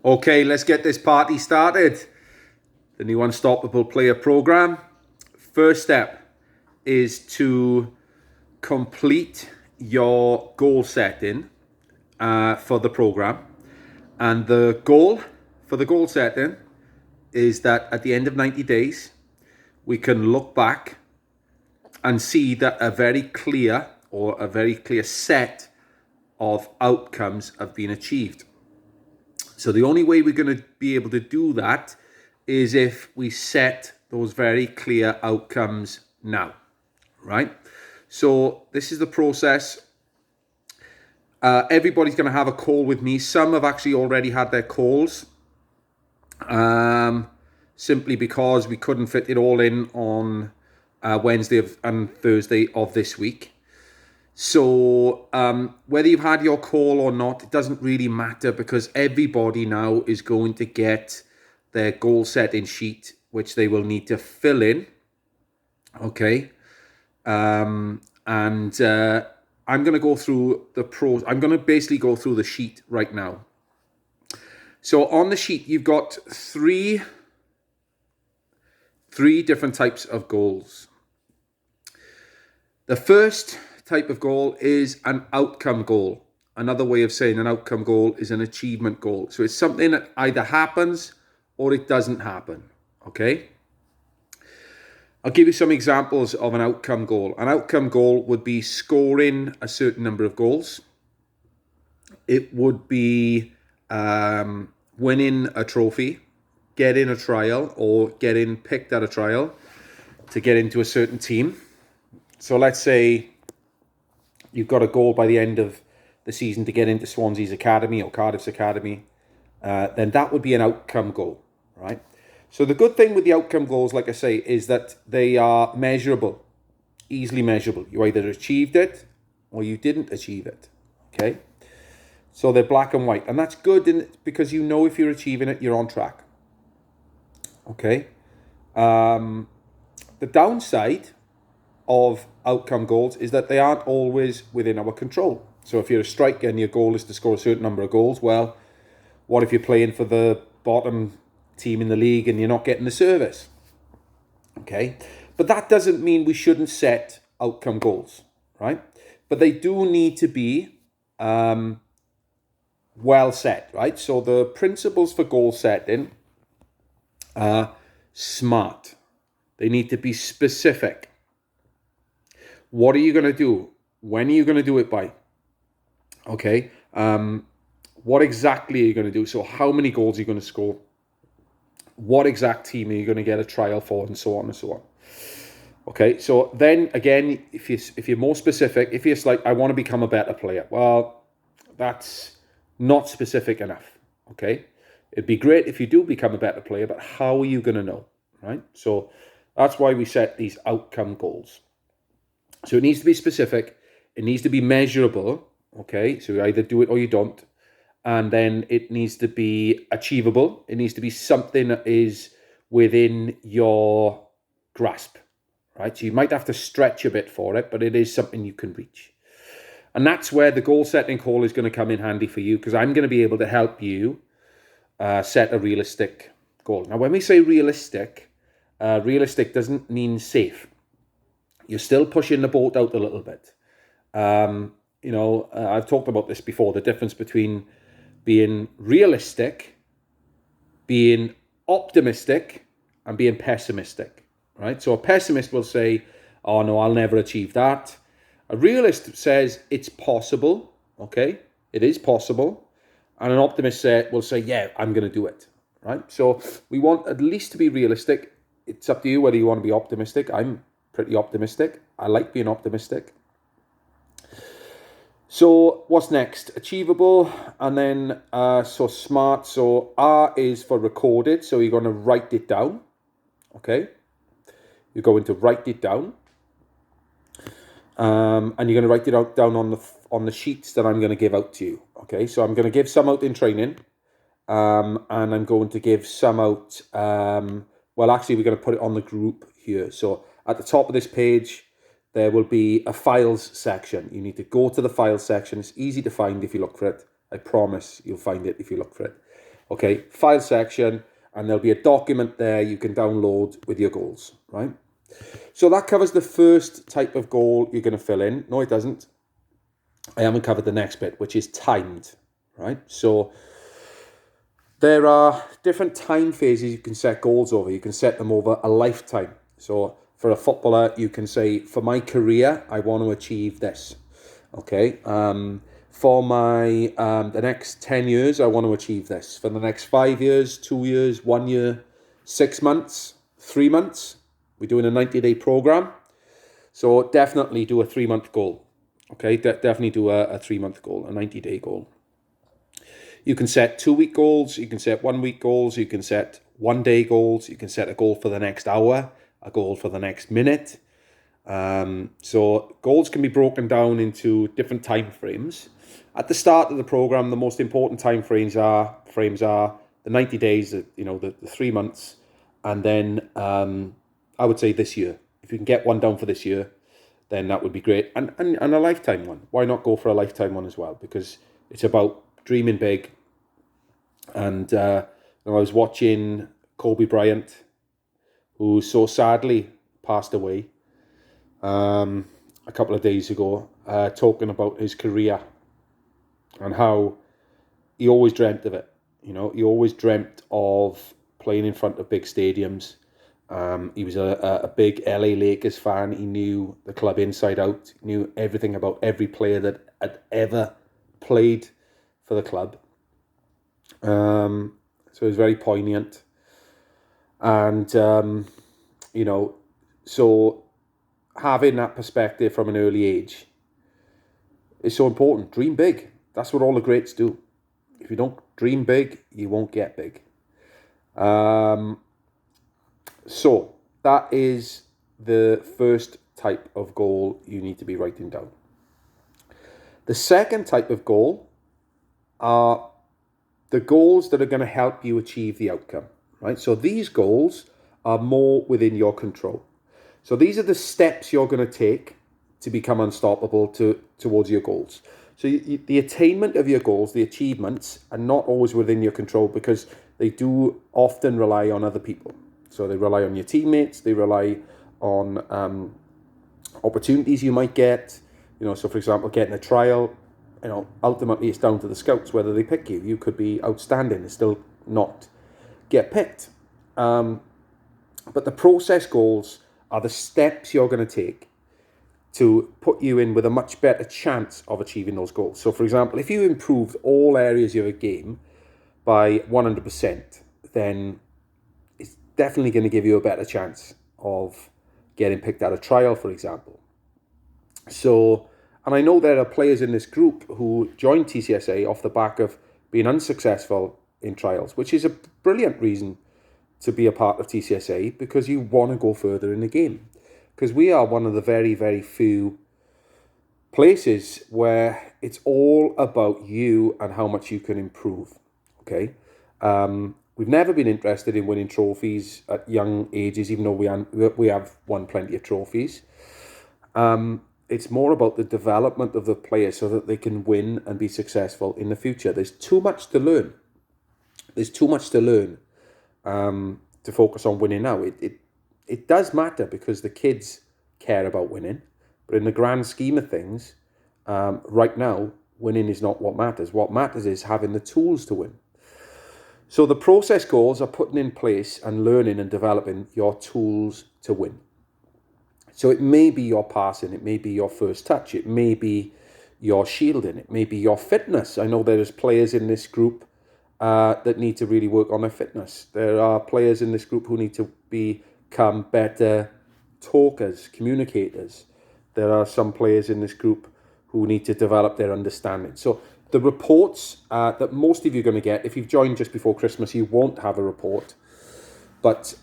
Okay, let's get this party started. The new Unstoppable Player Program. First step is to complete your goal setting for the program. And the goal for the goal setting is that at the end of 90 days, we can look back and see that a very clear set of outcomes have been achieved. So the only way we're going to be able to do that is if we set those very clear outcomes now, right? So this is the process. Everybody's going to have a call with me. Some have actually already had their calls, simply because we couldn't fit it all in on Wednesday and Thursday of this week. So whether you've had your call or not, it doesn't really matter, because everybody now is going to get their goal setting sheet, which they will need to fill in. Okay. I'm going to go through I'm going to basically go through the sheet right now. So on the sheet, you've got three different types of goals. The first type of goal is an outcome goal. Another way of saying an outcome goal is an achievement goal. So it's something that either happens or it doesn't happen. Okay? I'll give you some examples of an outcome goal. An outcome goal would be scoring a certain number of goals. It would be winning a trophy, getting a trial, or getting picked at a trial to get into a certain team. So let's say you've got a goal by the end of the season to get into Swansea's academy or Cardiff's academy, then that would be an outcome goal, right? So the good thing with the outcome goals, like I say, is that they are measurable, easily measurable. You either achieved it or you didn't achieve it, okay? So they're black and white, and that's good because you know if you're achieving it, you're on track, okay? The downside of outcome goals is that they aren't always within our control. So if you're a striker and your goal is to score a certain number of goals, well, what if you're playing for the bottom team in the league and you're not getting the service? Okay, but that doesn't mean we shouldn't set outcome goals, right? But they do need to be well set, right? So the principles for goal setting are SMART. They need to be specific. What are you going to do? When are you going to do it by? Okay. What exactly are you going to do? So how many goals are you going to score? What exact team are you going to get a trial for, and so on and so on. Okay. So then again, if you're more specific, if you're like, I want to become a better player, well, that's not specific enough. Okay. It'd be great if you do become a better player, but how are you going to know? Right. So that's why we set these outcome goals. So it needs to be specific. It needs to be measurable. Okay, so you either do it or you don't. And then it needs to be achievable. It needs to be something that is within your grasp, right? So you might have to stretch a bit for it, but it is something you can reach. And that's where the goal setting call is going to come in handy for you, because I'm going to be able to help you set a realistic goal. Now, when we say realistic, realistic doesn't mean safe. You're still pushing the boat out a little bit. I've talked about this before, the difference between being realistic, being optimistic, and being pessimistic, right? So a pessimist will say, oh no, I'll never achieve that. A realist says it's possible, okay? It is possible. And an optimist will say, yeah, I'm going to do it, right? So we want at least to be realistic. It's up to you whether you want to be optimistic. I'm pretty optimistic. I like being optimistic. So what's next? Achievable, and then so SMART. So R is for recorded. So you're going to write it down. Okay. You're going to write it down, and you're going to write it down on the sheets that I'm going to give out to you. Okay. So I'm going to give some out in training, and I'm going to give some out. Actually, we're going to put it on the group here. So at the top of this page, there will be a files section. You need to go to the files section. It's easy to find if you look for it. I promise you'll find it if you look for it. Okay, file section, and there'll be a document there you can download with your goals, right? So that covers the first type of goal you're going to fill in. No, it doesn't. I haven't covered the next bit, which is timed, right? So there are different time phases you can set goals over. You can set them over a lifetime. So for a footballer, you can say, for my career, I want to achieve this. Okay. For my the next 10 years, I want to achieve this. For the next 5 years, 2 years, 1 year, 6 months, 3 months. We're doing a 90-day program. So definitely do a 3-month goal. Okay, definitely do a 3-month goal, a 90-day goal. You can set 2-week goals, you can set 1-week goals, you can set 1-day goals, you can set a goal for the next hour, a goal for the next minute. So goals can be broken down into different time frames. At the start of the program, the most important time frames are the 90 days, the 3 months, and then I would say this year. If you can get one down for this year, then that would be great. And a lifetime one. Why not go for a lifetime one as well? Because it's about dreaming big. And I was watching Kobe Bryant, who so sadly passed away a couple of days ago, talking about his career and how he always dreamt of it. He always dreamt of playing in front of big stadiums. He was a big LA Lakers fan. He knew the club inside out, knew everything about every player that had ever played for the club. So it was very poignant. And, so having that perspective from an early age is so important. Dream big. That's what all the greats do. If you don't dream big, you won't get big. So that is the first type of goal you need to be writing down. The second type of goal are the goals that are going to help you achieve the outcome, right? So these goals are more within your control. So these are the steps you're going to take to become unstoppable towards your goals. So the attainment of your goals, the achievements, are not always within your control because they do often rely on other people. So they rely on your teammates, they rely on opportunities you might get. So for example, getting a trial, ultimately it's down to the scouts whether they pick you. You could be outstanding and still not get picked. But the process goals are the steps you're going to take to put you in with a much better chance of achieving those goals. So for example, if you improved all areas of a game by 100%, then it's definitely going to give you a better chance of getting picked at a trial, for example. So, and I know there are players in this group who joined TCSA off the back of being unsuccessful in trials, which is a brilliant reason to be a part of TCSA, because you want to go further in the game. Because we are one of the very, very few places where it's all about you and how much you can improve. Okay, we've never been interested in winning trophies at young ages, even though we have won plenty of trophies. It's more about the development of the player so that they can win and be successful in the future. There's too much to learn. To focus on winning now. It does matter because the kids care about winning, but in the grand scheme of things, right now, winning is not what matters. What matters is having the tools to win. So the process goals are putting in place and learning and developing your tools to win. So it may be your passing, it may be your first touch, it may be your shielding, it may be your fitness. I know there's players in this group that need to really work on their fitness. There are players in this group who need to become better talkers, communicators. There are some players in this group who need to develop their understanding. So the reports that most of you are going to get, if you've joined just before Christmas, you won't have a report. But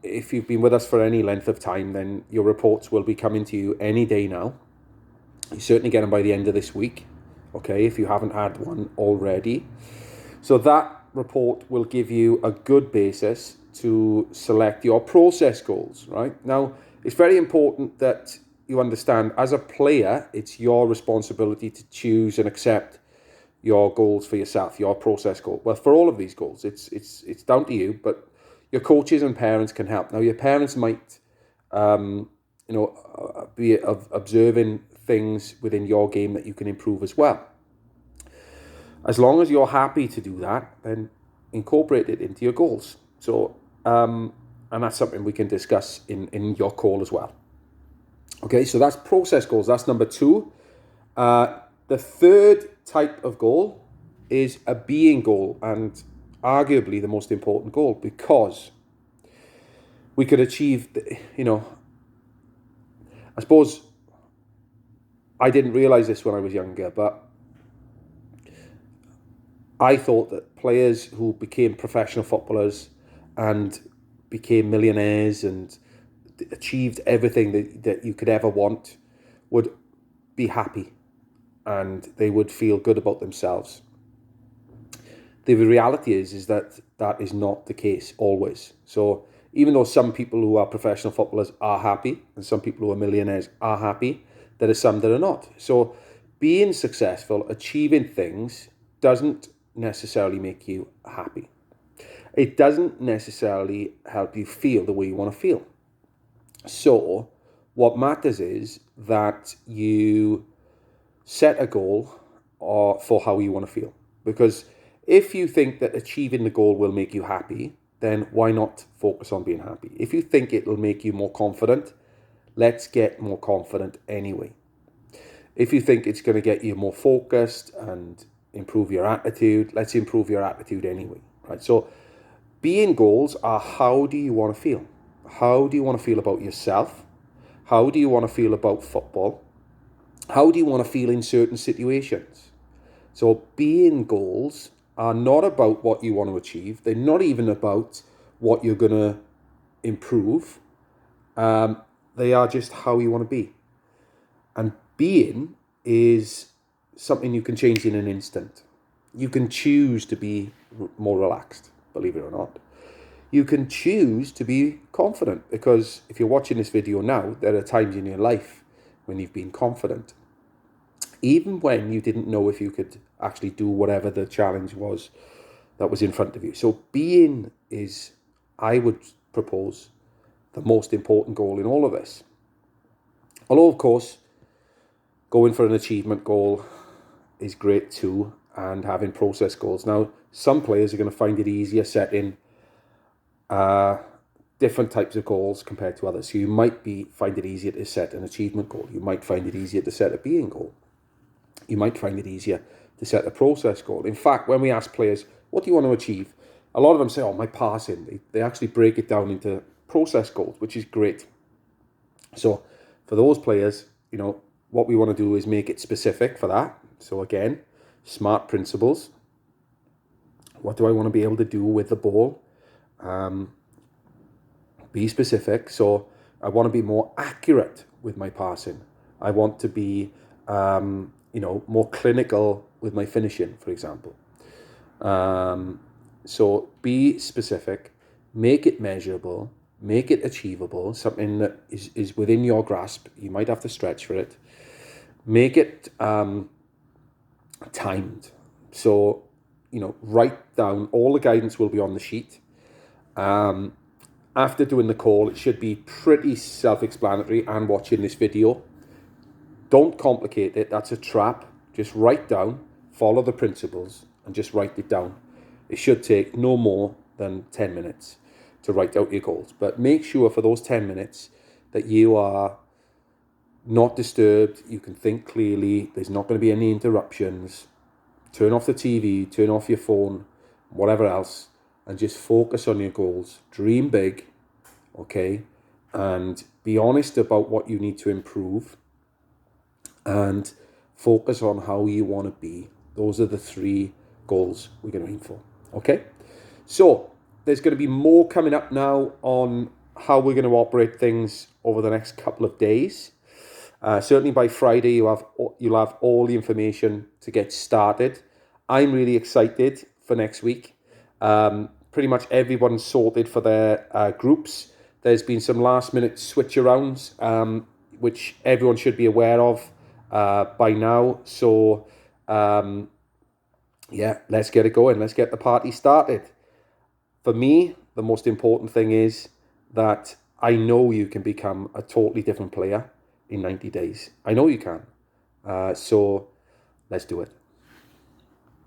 if you've been with us for any length of time, then your reports will be coming to you any day now. You certainly get them by the end of this week, okay, if you haven't had one already. So that report will give you a good basis to select your process goals, right? Now, it's very important that you understand, as a player, it's your responsibility to choose and accept your goals for yourself, your process goal? Well, for all of these goals, it's down to you, but your coaches and parents can help. Now, your parents might, be observing things within your game that you can improve as well. As long as you're happy to do that, then incorporate it into your goals. So, and that's something we can discuss in your call as well. Okay, so that's process goals. That's number 2. The third type of goal is a being goal, and arguably the most important goal, because we could achieve, I suppose I didn't realize this when I was younger, but I thought that players who became professional footballers and became millionaires and achieved everything that you could ever want would be happy and they would feel good about themselves. The reality is that is not the case always. So even though some people who are professional footballers are happy and some people who are millionaires are happy, there are some that are not. So being successful, achieving things, doesn't necessarily make you happy. It doesn't necessarily help you feel the way you want to feel. So what matters is that you set a goal for how you want to feel. Because if you think that achieving the goal will make you happy, then why not focus on being happy? If you think it will make you more confident, let's get more confident anyway. If you think it's going to get you more focused and improve your attitude, let's improve your attitude anyway, right? So being goals are, how do you want to feel? How do you want to feel about yourself? How do you want to feel about football? How do you want to feel in certain situations? So being goals are not about what you want to achieve. They're not even about what you're going to improve. They are just how you want to be. And being is something you can change in an instant. You can choose to be more relaxed, believe it or not. You can choose to be confident, because if you're watching this video now, there are times in your life when you've been confident, even when you didn't know if you could actually do whatever the challenge was that was in front of you. So being is, I would propose, the most important goal in all of this. Although, of course, going for an achievement goal is great too, and having process goals. Now, some players are going to find it easier setting different types of goals compared to others. So you might find it easier to set an achievement goal. You might find it easier to set a being goal. You might find it easier to set a process goal. In fact, when we ask players, what do you want to achieve? A lot of them say, my passing. They actually break it down into process goals, which is great. So for those players, what we want to do is make it specific for that. So again, SMART principles. What do I want to be able to do with the ball? Be specific. So I want to be more accurate with my passing. I want to be, more clinical with my finishing, for example. So be specific, make it measurable, make it achievable, something that is within your grasp. You might have to stretch for it. Make it timed. So, write down, all the guidance will be on the sheet. After doing the call, it should be pretty self-explanatory, and watching this video. Don't complicate it. That's a trap. Just write down, follow the principles, and just write it down. It should take no more than 10 minutes to write out your goals. But make sure for those 10 minutes that you are not disturbed. You can think clearly. There's not going to be any interruptions. Turn off the TV, turn off your phone, whatever else, and just focus on your goals. Dream big, okay? And be honest about what you need to improve, and focus on how you want to be. Those are the 3 goals we're going to aim for, okay? So there's going to be more coming up now on how we're going to operate things over the next couple of days. Certainly by Friday, you'll have all the information to get started. I'm really excited for next week. Pretty much everyone's sorted for their groups. There's been some last-minute switch-arounds, which everyone should be aware of by now. So Yeah, let's get it going. Let's get the party started. For me, the most important thing is that I know you can become a totally different player in 90 days. I know you can. So let's do it.